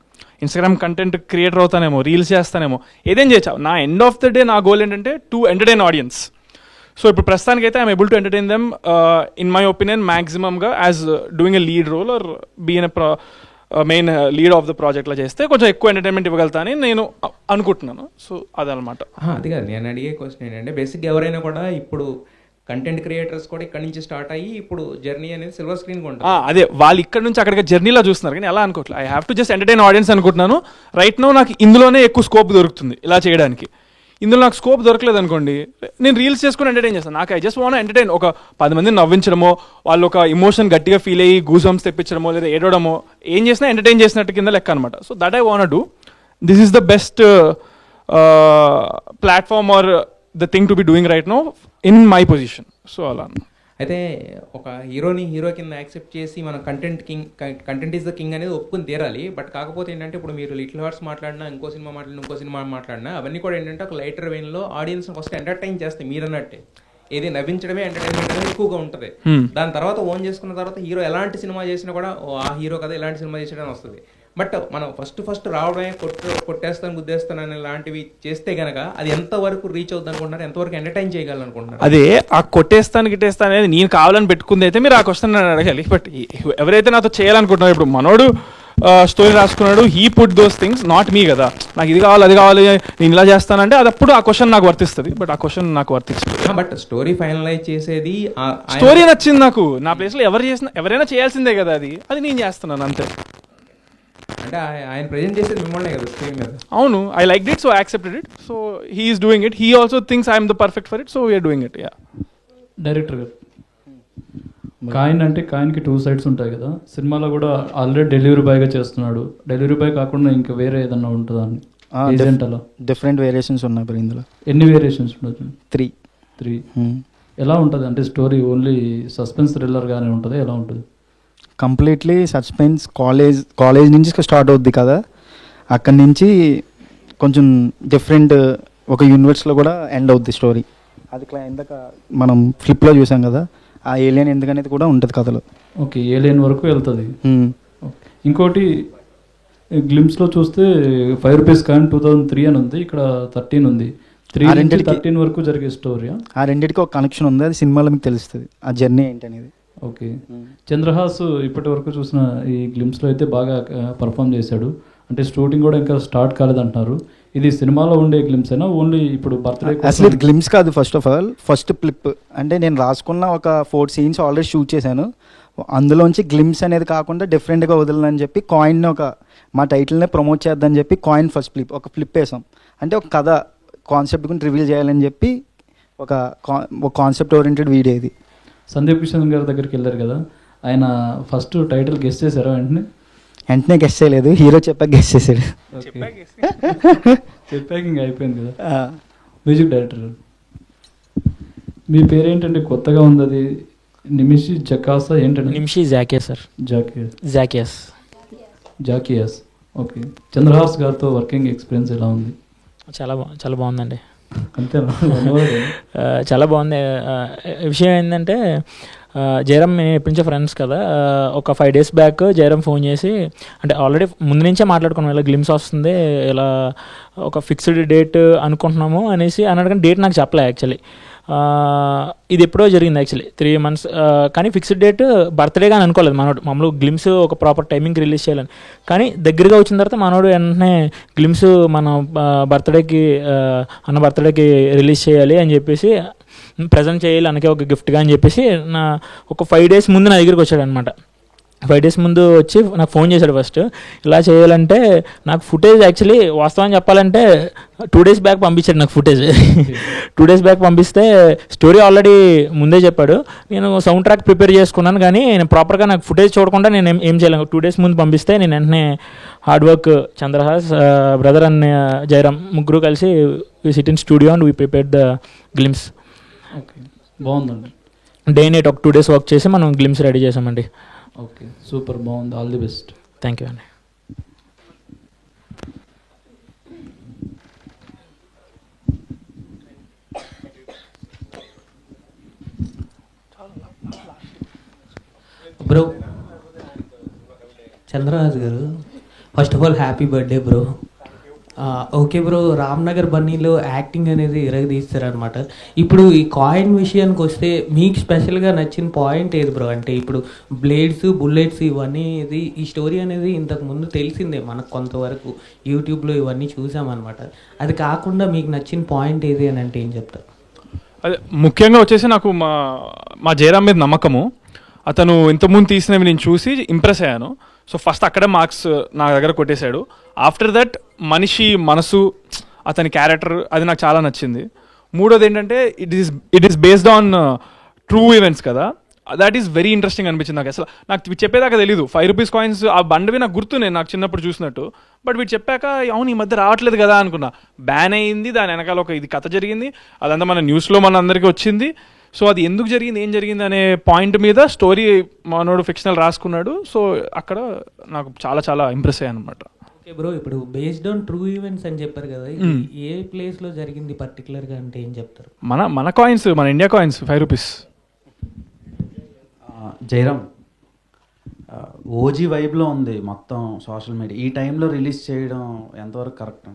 ఇన్స్టాగ్రామ్ కంటెంట్ క్రియేటర్ అవుతానేమో, రీల్స్ చేస్తానేమో, ఏదేం చేయొచ్చు. నా ఎండ్ ఆఫ్ ద డే నా గోల్ ఏంటంటే టు ఎంటర్టైన్ ఆడియన్స్. సో ఇప్పుడు ప్రస్తుతానికి అయితే I'm able to entertain them in my opinion మ్యాక్సిమమ్గా as doing a lead role or being a main lead of the ప్రాజెక్ట్లో చేస్తే కొంచెం ఎక్కువ ఎంటర్టైన్మెంట్ ఇవ్వగలుగుతా అని నేను అనుకుంటున్నాను. సో అదనమాట. అది కాదు నేను అడిగే క్వశ్చన్ ఏంటంటే, బేసిక్గా ఎవరైనా కూడా ఇప్పుడు కంటెంట్ క్రియేటర్స్ కూడా ఇక్కడ నుంచి స్టార్ట్ అయ్యి ఇప్పుడు జర్నీ అనేది సిల్వర్ స్క్రీన్ కొంటారు. అదే వాళ్ళు ఇక్కడ నుంచి అక్కడికి జర్నీలో చూస్తున్నారు, కానీ ఎలా అనుకోవట్లేదు. I have to just entertain audience అనుకుంటున్నాను. రైట్ నో నాకు ఇందులోనే ఎక్కువ స్కోప్ దొరుకుతుంది ఇలా చేయడానికి. ఇందులో నాకు స్కోప్ దొరకలేదు అనుకోండి, నేను రీల్స్ చేసుకుని ఎంటర్టైన్ చేస్తాను. నాకు ఐ జస్ట్ వాంట్ ఎంటర్టైన్, ఒక 10 మందిని నవ్వించడమో, వాళ్ళు ఒక ఇమోషన్ గట్టిగా ఫీల్ అయ్యి గూస్ బంప్స్ తెప్పించడమో లేదా ఏడవడమో, ఏం చేసినా ఎంటర్టైన్ చేసినట్టు కింద లెక్క అనమాట. So that I want do. This is the best platform or the thing to be doing right now in my position. So అలా. అయితే ఒక హీరోని హీరో కింద యాక్సెప్ట్ చేసి మన కంటెంట్ ఈజ్ ద కింగ్ అనేది ఒప్పుకొని తీరాలి. బట్ కాకపోతే ఏంటంటే ఇప్పుడు మీరు లిటిల్ హార్ట్స్ మాట్లాడినా, ఇంకో సినిమా మాట్లాడినా అవన్నీ కూడా ఏంటంటే ఒక లైటర్ వెయిన్లో ఆడియన్స్ ఫస్ట్ ఎంటర్టైన్ చేస్తాయి. మీరు అన్నట్టే ఏది నవ్వించడమే ఎంటర్టైన్మెంట్ అనేది ఎక్కువగా ఉంటుంది. దాని తర్వాత ఓన్ చేసుకున్న తర్వాత హీరో ఎలాంటి సినిమా చేసినా కూడా ఆ హీరో కదా ఎలాంటి సినిమా చేసినా వస్తుంది. బట్ మనం ఫస్ట్ రావడమే కొట్టేస్తాను గుద్దేస్తాను అనే లాంటివి చేస్తే గనక అది ఎంతవరకు రీచ్ అవుతుంది అనుకుంటున్నారు, ఎంతవరకు ఎంటర్టైన్ చేయగలనుకుంటున్నారు? అదే ఆ కొట్టేస్తాను గిట్టేస్తాను అనేది నేను కావాలని పెట్టుకుంది అయితే మీరు ఆ క్వశ్చన్ అడగాలి. బట్ ఎవరైతే నాతో చేయాలనుకుంటున్నారు, ఇప్పుడు మనోడు స్టోరీ రాసుకున్నాడు, he put those things, not me కదా. నాకు ఇది కావాలి అది కావాలి నేను ఇలా చేస్తానంటే అది అప్పుడు ఆ క్వశ్చన్ నాకు వర్తిస్తుంది. బట్ ఆ క్వశ్చన్ నాకు వర్తిస్తుంది. బట్ స్టోరీ ఫైనలైజ్ చేసేది స్టోరీ నచ్చింది నాకు. నా ప్లేస్లో ఎవరైనా చేయాల్సిందే కదా, అది నేను చేస్తున్నాను అంతే. అంటే ఆయన ప్రెజెంట్ చేసేది మిమ్మల్ని కదా స్క్రీన్ మీద. అవును, I like it, so I accepted it. So he is doing it, he also thinks I'm the perfect for it, so we're doing it. Yeah. Director గారు, కాయిన్ అంటే కాయిన్కి 2 sides ఉంటాయి కదా. సినిమాలో కూడా ఆల్రెడీ డెలివరీ బాయ్గా చేస్తున్నాడు. డెలివరీ బాయ్ కాకుండా ఇంకా వేరే ఏదన్నా ఉంటుందా? అలా డిఫరెంట్ వేరియేషన్స్ ఉన్నాయి బ్రో ఇందులో. ఎన్ని వేరియేషన్స్ ఉండొచ్చు? 3. ఎలా ఉంటుంది అంటే స్టోరీ ఓన్లీ సస్పెన్స్ థ్రిల్లర్గానే ఉంటుంది, ఎలా ఉంటుంది? Completely suspense. కాలేజ్ నుంచి స్టార్ట్ అవుద్ది కదా, అక్కడి నుంచి కొంచెం డిఫరెంట్ ఒక యూనివర్స్లో కూడా ఎండ్ అవుద్ది స్టోరీ. అది ఇందాక మనం ఫ్లిప్లో చూసాం కదా, ఆ ఏలియన్ ఎందుకనేది కూడా ఉంటుంది కథలో. ఓకే, ఏలియన్ వరకు వెళ్తుంది. ఇంకోటి గ్లిమ్స్లో చూస్తే 5 రూపీస్ కాయిన్ 2003 అని ఉంది, ఇక్కడ 13 ఉంది. 3 నుంచి 13 వరకు జరిగే స్టోరీ. ఆ రెండింటికి ఒక కనెక్షన్ ఉంది, అది సినిమాలో మీకు తెలుస్తుంది ఆ జర్నీ ఏంటనేది. ఓకే. చంద్రహాస్ ఇప్పటి వరకు చూసిన ఈ గ్లిమ్స్లో అయితే బాగా పర్ఫామ్ చేశాడు. అంటే షూటింగ్ కూడా ఇంకా స్టార్ట్ కాలేదంటున్నారు. ఇది సినిమాలో ఉండే గ్లిమ్స్ అయినా ఓన్లీ ఇప్పుడు బర్త్డే? అసలు ఇది గ్లిమ్స్ కాదు. First of all first clip అంటే నేను రాసుకున్న ఒక 4 scenes ఆల్రెడీ షూట్ చేశాను. అందులోంచి గ్లిమ్స్ అనేది కాకుండా డిఫరెంట్గా వదలని చెప్పి కాయిన్ మా టైటిల్నే ప్రమోట్ చేద్దామని చెప్పి కాయిన్ ఫస్ట్ ఒక ఫ్లిప్ వేసాం. అంటే ఒక కథ కాన్సెప్ట్ గురించి రివీల్ చేయాలని చెప్పి ఒక కాన్సెప్ట్ ఓరియంటెడ్ వీడియో ఇది. సందీప్ కిషన్ గారి దగ్గరికి వెళ్ళారు కదా, ఆయన ఫస్ట్ టైటిల్ గెస్ చేశారా? వెంటనే గెస్ చేయలేదు, హీరో చెప్పాక గెస్ చేశాడు. చెప్పాక ఇంకా అయిపోయింది కదా. మ్యూజిక్ డైరెక్టర్, మీ పేరేంటంటే కొత్తగా ఉంది, అది నిమిషి జకాసా ఏంటంటే? నిమిషి జాకియస్ సార్. జాకియస్. ఓకే. చంద్రహాస్ గారితో వర్కింగ్ ఎక్స్పీరియన్స్ ఎలా ఉంది? చాలా బాగుందండి. అంతేనా? చాలా బాగుంది. విషయం ఏంటంటే జయరామ్ మేము ఎప్పటి నుంచో ఫ్రెండ్స్ కదా. ఒక 5 days బ్యాక్ జయరామ్ ఫోన్ చేసి, అంటే ఆల్రెడీ ముందు నుంచే మాట్లాడుకున్నాం, ఇలా గ్లిమ్స్ వస్తుంది, ఇలా ఒక ఫిక్స్డ్ డేట్ అనుకుంటున్నాము అనేసి అన్నాడు. కానీ డేట్ నాకు చెప్పలే యాక్చువల్లీ. ఇది ఎప్పుడో జరిగింది యాక్చువల్లీ 3 months. కానీ ఫిక్స్డ్ డేట్ బర్త్డేగా అని అనుకోలేదు మనోడు. మామూలు గ్లిమ్స్ ఒక ప్రాపర్ టైమింగ్కి రిలీజ్ చేయాలని. కానీ దగ్గరగా వచ్చిన తర్వాత మనోడు వెంటనే గ్లిమ్స్ మన అన్న బర్త్డేకి రిలీజ్ చేయాలి అని చెప్పేసి, ప్రజెంట్ చేయాలి అనకే ఒక గిఫ్ట్గా అని చెప్పేసి ఒక 5 days ముందు నా దగ్గరికి వచ్చాడు అనమాట. 5 days ముందు వచ్చి నాకు ఫోన్ చేశాడు. ఫస్ట్ ఇలా చేయాలంటే నాకు ఫుటేజ్ యాక్చువల్లీ వాస్తవం చెప్పాలంటే 2 days బ్యాక్ పంపించాడు నాకు ఫుటేజ్. 2 days బ్యాక్ పంపిస్తే స్టోరీ ఆల్రెడీ ముందే చెప్పాడు. నేను సౌండ్ ట్రాక్ ప్రిపేర్ చేసుకున్నాను, కానీ నేను ప్రాపర్గా నాకు ఫుటేజ్ చూడకుండా నేను ఏం చేయలేను. 2 days ముందు పంపిస్తే నేను వెంటనే hard work Chandrahas, brother and Jayaram ముగ్గురు కలిసి we sit in studio and we prepared the glimpse. Okay, బాగుందండి. డే నైట్ ఒక 2 days వర్క్ చేసి మనం గ్లిమ్స్ రెడీ చేసామండి. ఓకే, సూపర్, బాగుంది. All the best. Thank you అండి. బ్రో చంద్రరాజ్ గారు, first of all happy birthday bro. Okay bro, Ramnagar బన్నీలో acting అనేది ఇరగదీస్తారనమాట. ఇప్పుడు ఈ కాయిన్ విషయానికి వస్తే మీకు స్పెషల్గా నచ్చిన పాయింట్ ఏది బ్రో? అంటే ఇప్పుడు బ్లేడ్స్, బుల్లెట్స్ ఇవన్నీ ఈ స్టోరీ అనేది ఇంతకుముందు తెలిసిందే మనకు కొంతవరకు, యూట్యూబ్లో ఇవన్నీ చూసామన్నమాట. అది కాకుండా మీకు నచ్చిన పాయింట్ ఏది అని అంటే ఏం చెప్తారు? అదే ముఖ్యంగా వచ్చేసి నాకు మా జయరామ్ మీద నమ్మకము. అతను ఇంతకుముందు తీసినవి నేను చూసి ఇంప్రెస్ అయ్యాను. సో ఫస్ట్ అక్కడే మార్క్స్ నా దగ్గర కొట్టేశాడు. ఆఫ్టర్ దట్ మనిషి మనసు, అతని క్యారెక్టర్ అది నాకు చాలా నచ్చింది. మూడోది ఏంటంటే it is based on true events కదా, దట్ ఈస్ వెరీ ఇంట్రెస్టింగ్ అనిపించింది నాకు. అసలు నాకు చెప్పేదాకా తెలీదు 5 రూపీస్ కాయిన్స్ ఆ బండవి నాకు గుర్తున్నాయి నాకు చిన్నప్పుడు చూసినట్టు. బట్ వీడు చెప్పాక అవును ఈ మధ్య రావట్లేదు కదా అనుకున్నా. బ్యాన్ అయ్యింది, దాని వెనకాల ఒక ఇది కథ జరిగింది, అదంతా మన న్యూస్లో మన అందరికీ వచ్చింది. సో అది ఎందుకు జరిగింది, ఏం జరిగింది అనే పాయింట్ మీద స్టోరీ మనోడు ఫిక్షనల్ రాసుకున్నాడు. సో అక్కడ నాకు చాలా చాలా ఇంప్రెస్ అయ్యాను అనమాట. ఓకే బ్రో, ఇప్పుడు బేస్డ్ ఆన్ ట్రూ ఈవెంట్స్ అని చెప్పారు కదా, ఏ ప్లేస్లో జరిగింది పర్టికులర్గా అంటే ఏం చెప్తారు? మన కాయిన్స్, మన India coins 5 rupees. Jayaram, OG వైబ్లో ఉంది మొత్తం సోషల్ మీడియా. ఈ టైంలో రిలీజ్ చేయడం ఎంతవరకు కరెక్ట్?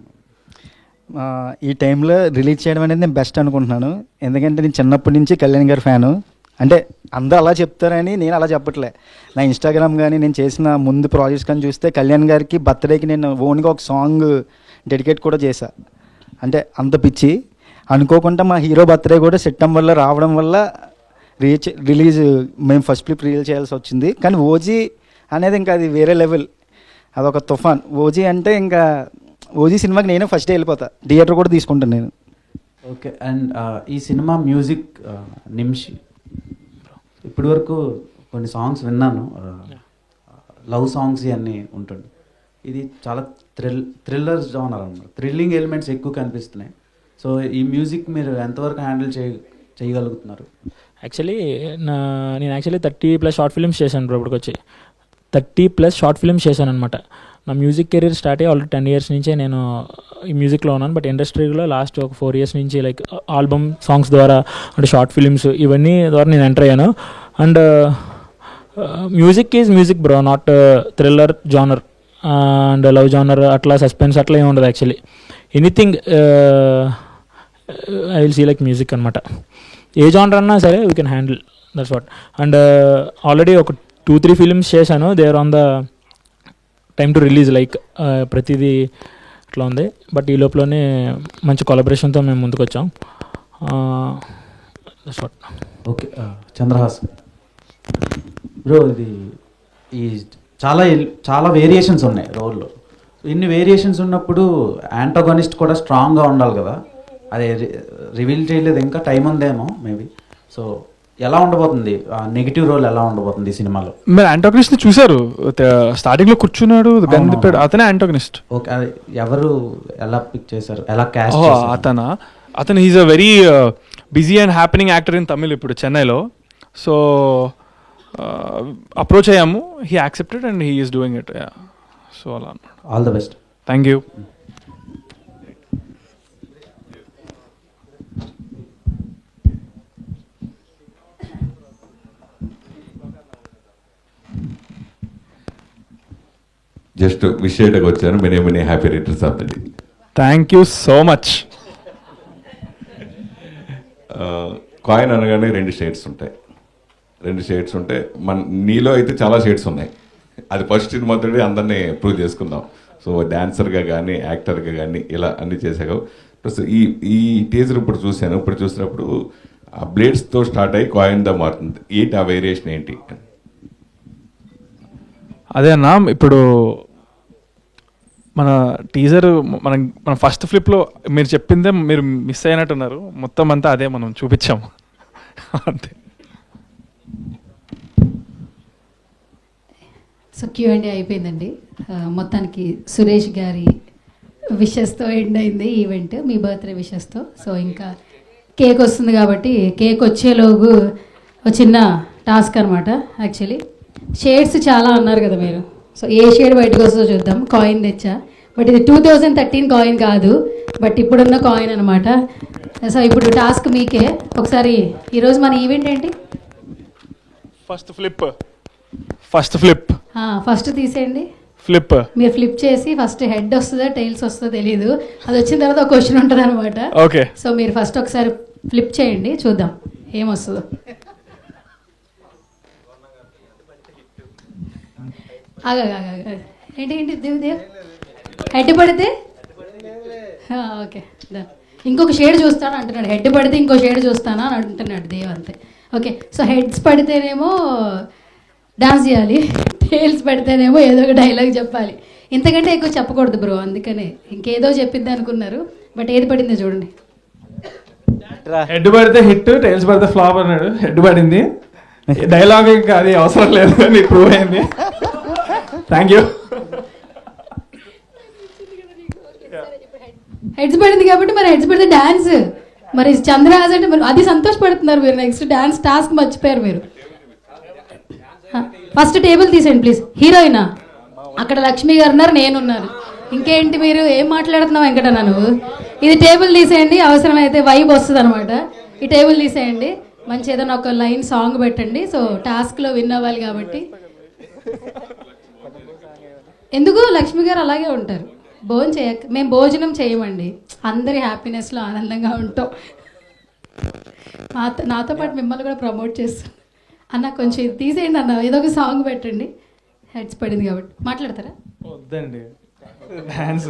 ఈ టైంలో రిలీజ్ చేయడం అనేది నేను బెస్ట్ అనుకుంటున్నాను. ఎందుకంటే నేను చిన్నప్పటి నుంచి కళ్యాణ్ గారి ఫ్యాను. అంటే అందరూ అలా చెప్తారని నేను అలా చెప్పట్లే. నా ఇన్స్టాగ్రామ్ కానీ నేను చేసిన ముందు ప్రాజెక్ట్స్ కానీ చూస్తే కళ్యాణ్ గారికి బర్త్డేకి నేను ఓన్గా ఒక సాంగ్ డెడికేట్ కూడా చేశా. అంటే అంత పిచ్చి. అనుకోకుండా మా హీరో బర్త్డే కూడా సెప్టెంబర్లో రావడం వల్ల రిలీజ్ మేము ఫస్ట్ ఫ్లిప్ రిలీజ్ చేయాల్సి వచ్చింది. కానీ ఓజీ అనేది ఇంకా అది వేరే లెవెల్, అదొక తుఫాన్. ఓజీ అంటే ఇంకా ఓజీ సినిమాకి నేనే ఫస్ట్ వెళ్ళిపోతా, థియేటర్ కూడా తీసుకుంటాను నేను. ఓకే. అండ్ ఈ సినిమా మ్యూజిక్ నిమ్షి, ఇప్పటి వరకు కొన్ని సాంగ్స్ విన్నాను, లవ్ సాంగ్స్ ఇవన్నీ ఉంటుంది. ఇది చాలా థ్రిల్లర్ జానర్ అన్నమాట, థ్రిల్లింగ్ ఎలిమెంట్స్ ఎక్కువ కనిపిస్తున్నాయి. సో ఈ మ్యూజిక్ మీరు ఎంతవరకు హ్యాండిల్ చేయగలుగుతున్నారు? యాక్చువల్లీ నేను 30+ షార్ట్ ఫిల్మ్స్ చేశాను బ్రో. ఇప్పటికి వచ్చి 30+ షార్ట్ ఫిల్మ్స్ చేశాను అనమాట. నా మ్యూజిక్ కెరీర్ స్టార్ట్ అయ్యి ఆల్రెడీ 10 years నుంచే నేను ఈ మ్యూజిక్లో ఉన్నాను. బట్ ఇండస్ట్రీలో లాస్ట్ ఒక 4 years నుంచి లైక్ ఆల్బమ్ సాంగ్స్ ద్వారా అంటే షార్ట్ ఫిల్మ్స్ ఇవన్నీ ద్వారా నేను ఎంటర్ అయ్యాను. And music is music bro, not thriller genre and love genre అట్లా సస్పెన్స్ అట్లా ఏమి ఉండదు. Actually anything I will see like music అనమాట. ఏ జానర్ అన్నా సరే we can handle, that's what. And already ఒక 2-3 ఫిల్మ్స్ చేశాను, they are on the time to release. Like ప్రతిదీ అట్లా ఉంది. బట్ ఈ లోపలనే మంచి కొలాబరేషన్తో మేము ముందుకు వచ్చాం. That's what. Okay. Chandrahas bro, ఇది ఈ చాలా వేరియేషన్స్ ఉన్నాయి రోల్లో. ఇన్ని వేరియేషన్స్ ఉన్నప్పుడు యాంటాగోనిస్ట్ కూడా స్ట్రాంగ్గా ఉండాలి కదా, అది రివీల్ చేయలేదు, ఇంకా టైం ఉందేమో మేబీ. సో ఎలా ఉండబోతుంది, నెగిటివ్ రోల్ ఎలా ఉండబోతుంది ఈ సినిమాలో? మీరు యాంటాగనిస్ట్ ని చూసారు, స్టార్టింగ్ లో కూర్చున్నాడు గన్ తిప్పాడు, అతనే యాంటాగనిస్ట్. ఓకే, అది ఎవరు ఎలా పిక్ చేశారు, ఎలా క్యాస్ట్ చేశారు? అతను is a very busy and happening actor in Tamil ఇప్పుడు చెన్నైలో. సో అప్రోచ్ అయ్యాము, he accepted and he is doing it. So అలా అన్నాడు. All the best. Thank you. Just wish చేయడానికి వచ్చాను. Many happy returns of the day. Thank you so much. Coin అనగానే 2 shades ఉంటాయి. నీలో అయితే చాలా షేడ్స్ ఉన్నాయి. అది ఫస్ట్ మొదటి అందరినీ ప్రూవ్ చేసుకుందాం. సో డాన్సర్గా కానీ యాక్టర్గా కానీ ఇలా అన్ని చేసావు. ప్లస్ ఈ టీజర్ ఇప్పుడు చూశాను. ఇప్పుడు చూసినప్పుడు ఆ బ్లేడ్స్తో స్టార్ట్ అయ్యి కాయిన్గా మారుతుంది. ఏంటి ఆ వేరియేషన్ ఏంటి? అదే అన్న, ఇప్పుడు మన టీజర్ మన ఫస్ట్ ఫ్లిప్లో మీరు చెప్పిందే మీరు మిస్ అయినట్టున్నారు. మొత్తం అంతా అదే మనం చూపించాము అంతే. సో Q&A అయిపోయిందండి. మొత్తానికి సురేష్ గారి విషెస్తో ఎండ్ అయింది ఈవెంట్, మీ బర్త్డే విషెస్తో. సో ఇంకా కేక్ వస్తుంది కాబట్టి కేక్ వచ్చేలోగు ఒక చిన్న టాస్క్ అనమాట. యాక్చువల్లీ షేడ్స్ చాలా అన్నారు కదా మీరు, సో ఏ షేడ్ బయటకు వస్తుందో చూద్దాం. కాయిన్ తెచ్చా, బట్ ఇది 2013 కాయిన్ కాదు, బట్ ఇప్పుడున్న కాయిన్ అనమాట. సో ఇప్పుడు టాస్క్ మీకే. ఒకసారి ఈరోజు మన ఈవెంట్ ఏంటి? ఫస్ట్ ఫ్లిప్ ఫస్ట్ తీసేయండి. ఫ్లిప్ మీరు ఫ్లిప్ చేసి ఫస్ట్ హెడ్ వస్తుందా టైల్స్ వస్తుందో తెలియదు, అది వచ్చిన తర్వాత ఒక క్వశ్చన్ ఉంటుంది అనమాట. ఓకే, సో మీరు ఫస్ట్ ఒకసారి ఫ్లిప్ చేయండి, చూద్దాం ఏమొస్తుందో. ఏంటి దేవ్ హెడ్ పడితే ఓకే ఇంకొక షేడ్ చూస్తాను అంటున్నాడు. హెడ్ పడితే ఇంకో షేడ్ చూస్తానా అని అంటున్నాడు దేవ్, అంతే. ఓకే, సో హెడ్స్ పడితేనేమో డాన్స్ చేయాలి, టైల్స్ పడితేనేమో ఏదో ఒక డైలాగ్ చెప్పాలి. ఇంతకంటే ఎక్కువ చెప్పకూడదు బ్రో, అందుకనే ఇంకేదో చెప్పిద్ది అనుకున్నారు, బట్ ఏది పడిందో చూడండి. హెడ్ పడితే హిట్, టైల్స్ పడితే ఫ్లాప్ అన్నాడు. హెడ్ పడింది, డైలాగ్ ఇంకా అది అవసరం లేదు అని ప్రూవ్ అయింది. Thank you. హెడ్స్ పడింది కాబట్టి మరి హెడ్స్ పడితే డాన్స్, మరి చంద్రహాస్ అంటే మరి అది సంతోషపడుతున్నారు మీరు. నెక్స్ట్ డాన్స్ టాస్క్ మర్చిపోయారు మీరు. ఫస్ట్ టేబుల్ తీసేయండి ప్లీజ్. హీరోయినా అక్కడ లక్ష్మి గారు ఉన్నారు, నేనున్నారు, ఇంకేంటి మీరు ఏం మాట్లాడుతున్నావు వెంకటన్న నువ్వు? ఇది టేబుల్ తీసేయండి, అవసరమైతే వైబ్ వస్తుంది అనమాట. ఈ టేబుల్ తీసేయండి, మంచి ఏదైనా ఒక లైన్ సాంగ్ పెట్టండి. సో టాస్క్లో విన్ అవ్వాలి కాబట్టి. ఎందుకు లక్ష్మి గారు అలాగే ఉంటారు, భోజనం చేయక మేము భోజనం చేయమండి, అందరి హ్యాపీనెస్లో ఆనందంగా ఉంటాం. నాతో పాటు మిమ్మల్ని కూడా ప్రమోట్ చేస్తాను. అన్న కొంచెం ఇది తీసేయండి అన్న, ఏదో ఒక సాంగ్ పెట్టండి. హెడ్స్ పడింది కాబట్టి మాట్లాడతారా? వద్దండి డాన్స్.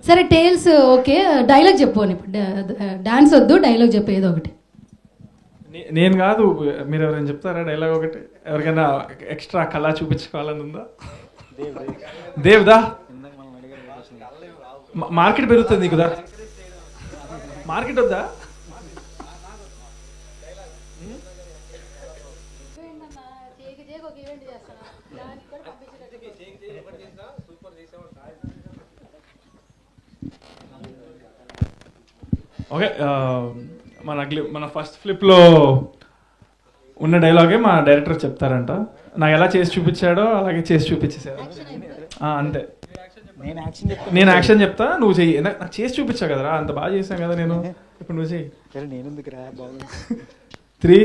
సరే టేల్స్ ఓకే, డైలాగ్ చెప్పు. ఇప్పుడు డాన్స్ వద్దు, డైలాగ్ చెప్పు ఏదో ఒకటి. నేను కాదు, మీరు ఎవరైనా చెప్తారా డైలాగ్ ఒకటి? ఎవరికైనా ఎక్స్ట్రా కళ చూపించుకోవాలని ఉందా? దేవ్దా, మార్కెట్ పెరుగుతుంది నీకుదా, మార్కెట్ వద్దా? ఓకే, మన ఫస్ట్ ఫ్లిప్లో ఉన్న డైలాగే మా డైరెక్టర్ చెప్తారంట. నాకు ఎలా చేసి చూపించాడో అలాగే చేసి చూపించేసాడు. అంతే, నేను యాక్షన్ చెప్తా, నువ్వు చెయ్యి. నాకు చేసి చూపించా కదరా, అంత బాగా చేశాను కదా నేను, ఇప్పుడు నువ్వు చెయ్యి. 3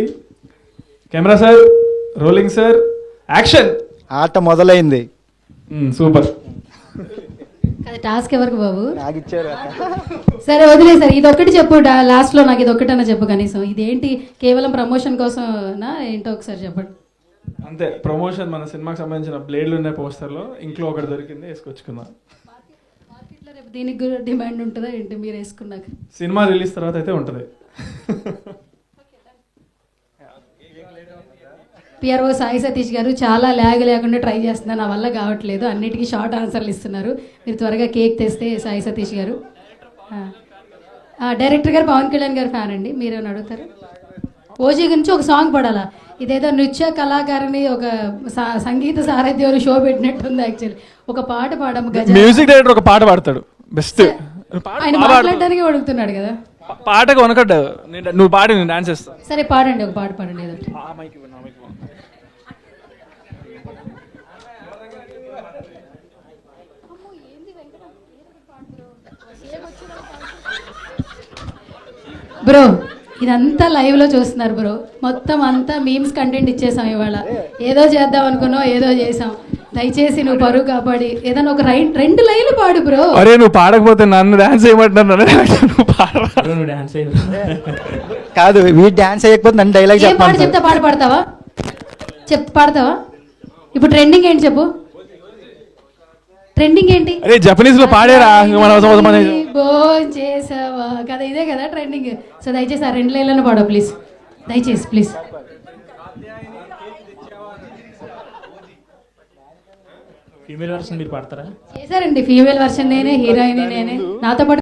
camera sir, rolling sir, action. ఆట మొదలైంది. సూపర్. అది టాస్క్ ఎవరికి బాబు? సరే వదిలే సార్, ఇది ఒక్కటి చెప్పు లాస్ట్లో, నాకు ఇది ఒక్కటన్నా చెప్పు కనీసం. ఇదేంటి కేవలం ప్రమోషన్ కోసమనా ఏంటో ఒకసారి చెప్పండి. అంతే, ప్రమోషన్. మన సినిమాకి సంబంధించిన బ్లేడ్లు ఉన్నాయి పోస్టర్లో, ఇంట్లో ఒకటి దొరికింది, వేసుకొచ్చుకున్నా. మార్కెట్లో రేపు దీనికి కూడా డిమాండ్ ఉంటుందా ఏంటి మీరు వేసుకున్నాక? సినిమా రిలీజ్ తర్వాత అయితే ఉంటుంది. పిఆర్ఓ సాయి సతీష్ గారు చాలా ల్యాగ్ లేకుండా ట్రై చేస్తున్నారు, నా వల్ల కావట్లేదు, అన్నిటికీ షార్ట్ ఆన్సర్లు ఇస్తున్నారు. మీరు త్వరగా కేక్ తెస్తే. సాయి సతీష్ గారు డైరెక్టర్ గారు పవన్ కళ్యాణ్ గారు ఫ్యాన్ అండి, మీరేమైనా అడుగుతారు? ఓజీ గురించి ఒక సాంగ్ పడాలా, ఇదేదో నృత్య కళాకారిని ఒక సంగీత సారథ్యం షో పెట్టినట్టుంది. యాక్చువల్లీ ఒక పాట పాడము. మ్యూజిక్ డైరెక్టర్ ఒక పాట పాడతాడు బెస్ట్. ఆయన మాట్లాడడానికి అడుగుతున్నాడు కదా, పాటకు వనకడ్డా నువ్వు పాడి, నేను డాన్స్ చేస్తా. సరే పాడండి, ఒక పాట పాడండి ఏదో. బ్రో ఇదంతా లైవ్లో చూస్తున్నారు బ్రో, మొత్తం అంతా మీమ్స్ కంటెంట్ ఇచ్చేసాం ఇవాళ. ఏదో చేద్దాం అనుకున్నావు, ఏదో చేసాం. దయచేసి నువ్వు పరువు కాపాడి ఏదైనా ఒక 2 లైన్లు పాడు బ్రో. అరే నువ్వు పాడకపోతే నన్ను డాన్స్ చేయమంటున్నాను. నువ్వు డాన్స్ కాదు, వీడు డాన్స్ చేయకపోతే నన్ను డైలాగ్ ఏం పాడు చెప్తా, పాట పాడతావా? పాడతావా? ఇప్పుడు ట్రెండింగ్ ఏంటి చెప్పు, ట్రెండింగ్ ఏంటి? అరే జపనీస్ లో పాడేరా, భోజనం చేసావా కదా, ఇదే కదా ట్రెండింగ్. సో దయచేసి ఆ 2 లైన్లను పాడో ప్లీజ్, దయచేసి ప్లీజ్. ఫీమేల్ వర్షన్ మీరు పాడతారా? చేశారండి ఫీమేల్ వర్షన్ నేనే, హీరోయిన్ నేనే, నాతో పాటు